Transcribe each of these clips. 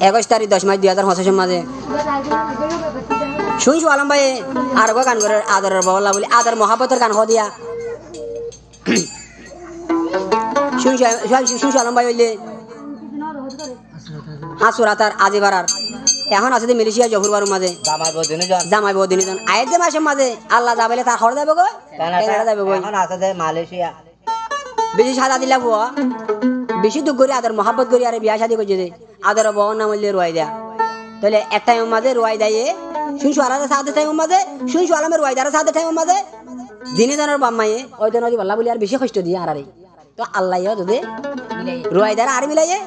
21 তারিখ 10 মাস 2025 মাঝে শুনছো আলম ভাই আর গান করে আদরের বলা বলি আদর মহাব্বতের গান দিয়া শুনছো আলম ভাই হইলে আসুরাতার আজিবারার এখন আছে মালয়েশিয়া জহুরবারু মাঝে জামাই বউ দিনজন আয়ের যে মাসের মাঝে আল্লাহ যাবেলে তার হর যাবে গো কানাডা যাবে গো এখন আছে যে মালয়েশিয়া বেশি সাদা দিলা বুয়া বেশি দুঃখ করি আদর মহাব্বত করি আর বিয়া শাদি করছে আদর বউ নাম হইলে রুয়াই দেয়া তাহলে এক টাইম মাঝে রুয়াই দেয় শুনছো আলাদা সাথে টাইম মাঝে শুনছো আলমের রুয়াই দারা সাথে টাইম মাঝে দিনে জনের বাম্মায়ে ওই দিন বল্লা বলি আর বেশি কষ্ট দিয়ে আর তো আল্লাহ যদি রুয়াই দারা আর মিলাইয়ে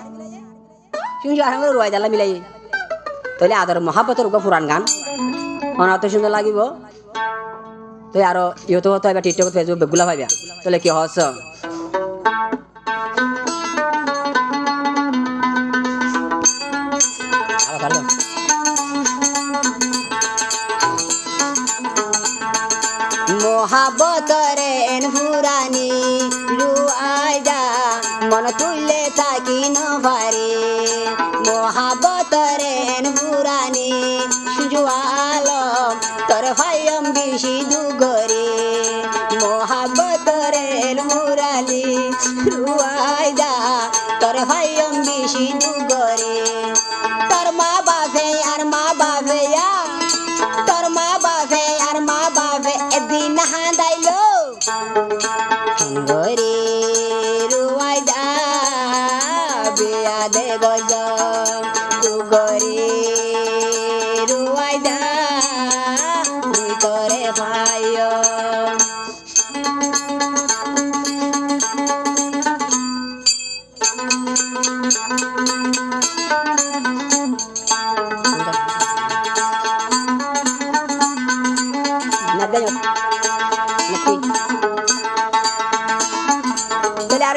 শুনছো আলমের রুয়াই দালা মিলাইয়ে তাহলে আদর মহাব্বতের উপর পুরান গান অত সুন্দর লাগিব তুই আরো ইউটিউব হতো এবার টিকটক ফেসবুক বেগুলা পাইবা তাহলে কি হস মহাব্বতরে পুরানি রুয়াইদা মন তুললে তাকি নভারে মহাব্বতরে পুরানি সুজুয়ালম তোর ভাইম বেশি দুগরে মহাব্বতরে মুরালি রুয়াইদা তোর ভাইম বেশি দুগরে তোর মা বাপে আর মা বাপে তোর মা বাপে আর মা বাপে এদিন হাঁদাইলো গরে রুয়াইদা বিয়া দে গজ গরে রুয়াইদা করে ভাই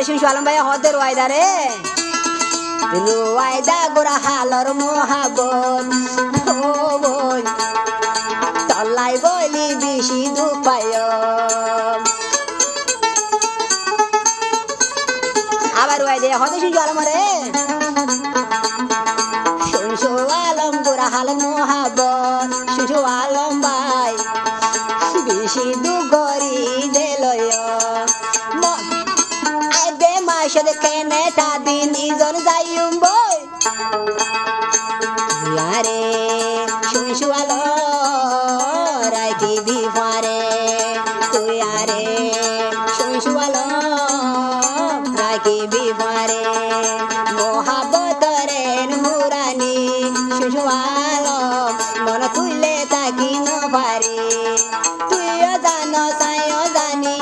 শুনছো আলম ভাই হতে রুয়াইদা রে রুয়াইদা গোরা হালর মহাবত ও বই তলাই বলি বেশি দুপায় আবার রুয়াইদা হতে শুনছো আলম রে শুনছো আলম গোরা হাল মহাবত শুনছো আলম ভাই বেশি দুগরি দেলয় সাথে কেনে তা দিন ইজন যাইম বই আরে শুনছু আলো রাখি বিফারে তুই আরে শুনছু আলো রাখি বিফারে মহাব্বতরে নুরানি শুনছু আলো মন তুললে তাকি নপারে তুইও জানো সাইও জানি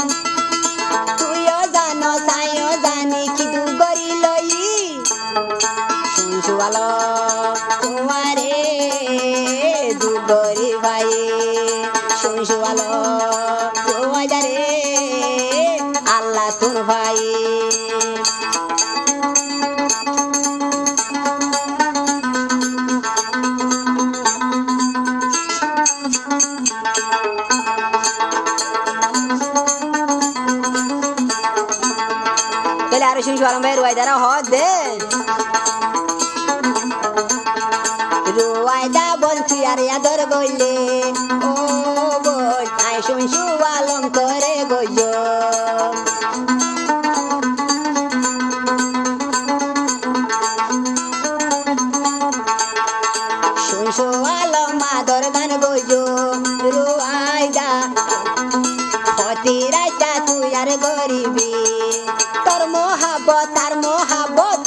তুইও জানো সাইও জানি কিদু গরি লই শুনছু আলো তোমারে দুগরি ভাই শুনছু আলো তোমারে আল্লাহ তোর ভাই শুনছো আলম ভাই রুয়াইদারা হদ দে রুয়াইদা বলছি আর আদর গইলে ও বই আই শুনছু আলম করে গইল শুনছু আলম আদর গান গইল রুয়াইদা হতি রাইতা তুই আর গরিবি তোর মহাব্বত তার মহাব্বত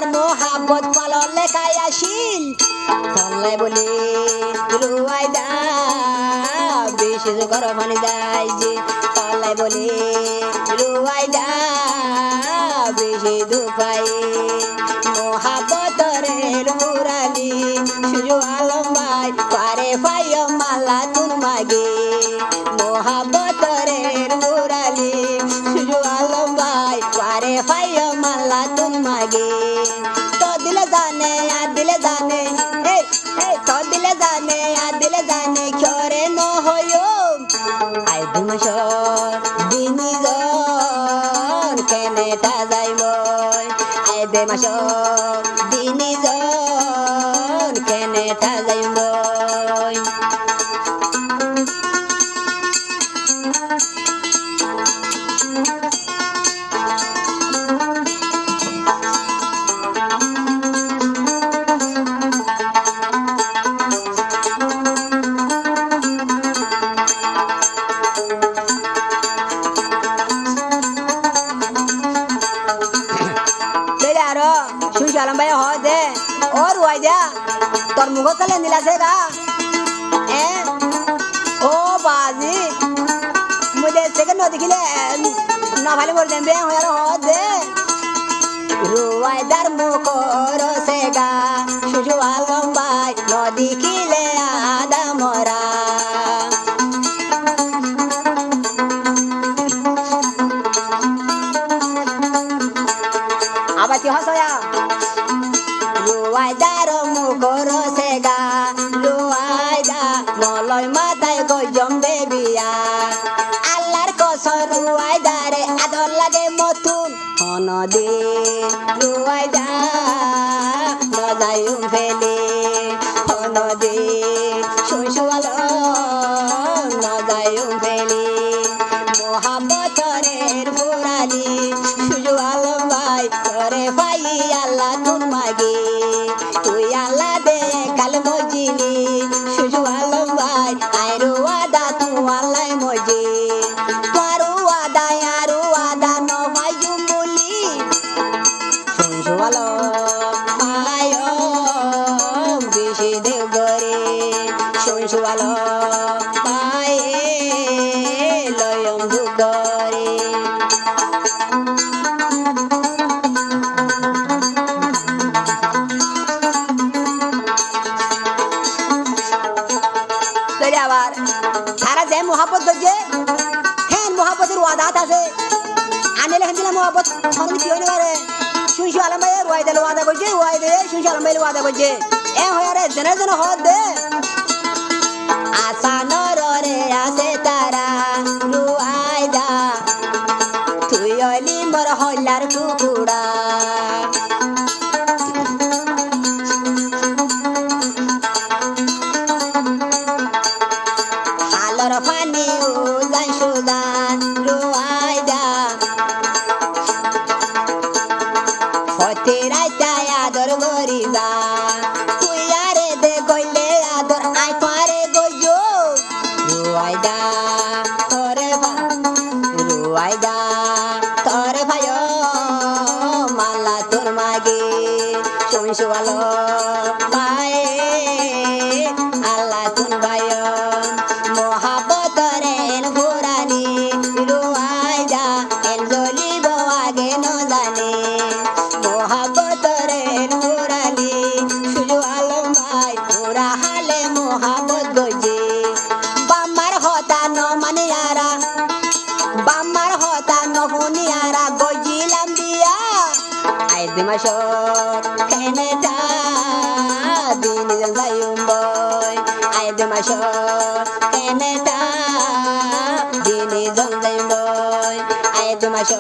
তোর মহাব্বত পালন লেখায় আসিল তল্লাই বলে রুয়াইদা বেশি ঘর ভানি দেয় যে তল্লাই বলে রুয়াইদা বেশি দুপাই মহাব্বতরের মুরালি সুজু আলম ভাই পারে পাইয় মালা তুন মাগে মহাব্বতরের মুরালি সুজু আলম ভাই পারে পাইয় মালা তুন মাগে তো দিলে জানে আর দিলে জানে তো দিলে জানে আর দিলে জানে খেরে ন হয় আই দুমাস দিন জন কেনেটা যাইব দে মাস দিনী জন কেনে তা যাইম বই শুনছি আলম ভাই হয় দে ও রুয়াই দা তোর মুখ তালে নিলাছে গা ও বাজি মুদে সেকেন্ড দেখিলে না ভালো করে দেন বে হয়ার হয় দে রুয়াই দার মুখ রসে গা শুনছি আলম ভাই ন দেখিলে আদা মরা আবার কি হসয়া রুয়াইদার মুখর সেগা রুয়াইদা নলয় মাথায় গজম দেবিয়া আল্লাহর কসর রুয়াইদারে আদর লাগে মতুন হনদে রুয়াইদা নজায়ুম ফেলে হনদে শুশুয়াল নজায়ুম ফেলে মহাবতরের পুরালি সুজুয়াল ভাই করে ভাই আল্লাহ তুন মাগে তুই আল্লাহ দে কাল মজিলি সুজুয়াল ভাই আইরু আদা তু আল্লাহ মজি পারু আদা আরু আদা ন ভাই জুমুলি সুজুয়াল ভাই বেশি দেও গরে সুজুয়াল ভাই লয়ম দুগরে আবার সারা যে মোহাব্বত করছে হ্যাঁ মোহাব্বতের ওয়াদাত আছে আনেলে হেন দিলে মোহাব্বত সঙ্গে কি হইতে পারে শুনছি আলম ভাই ওয়াই দিলে ওয়াদা করছে ওয়াই দে শুনছি আলম ভাই ওয়াদা করছে এ হয়ে রে জনে জনে হদ দে আশা নরে আছে তারা রুয়াই দা তুই অলি মোর হল্লার কুকুড়া ফানি উজান সুদান রুয়াইদা ফতে রাইতা আদর গরিবা তুই আরে দে গইলে আদর আই পারে গইজো রুয়াইদা তোরে ভাই মালা তোর মাগে শুনশুয়ালো ভাই আল্লাহ তুন ভাই মহাবতরেন ঘোরানি রুয়াইদা এন জ্বলিব আগে ন জানে মহাবতরেন ঘোরানি সুজু আলম ভাই ঘোরা হালে মহাবত গজে বাম্মার হতা ন মানিয়ারা বাম্মার হতা ন হুনিয়ারা গজিলাম দিয়া আই দিমাস কেনেটা দিন যাইম বই আই দিমাস কেনেটা দিনে জল যাইম বই আই দিমাস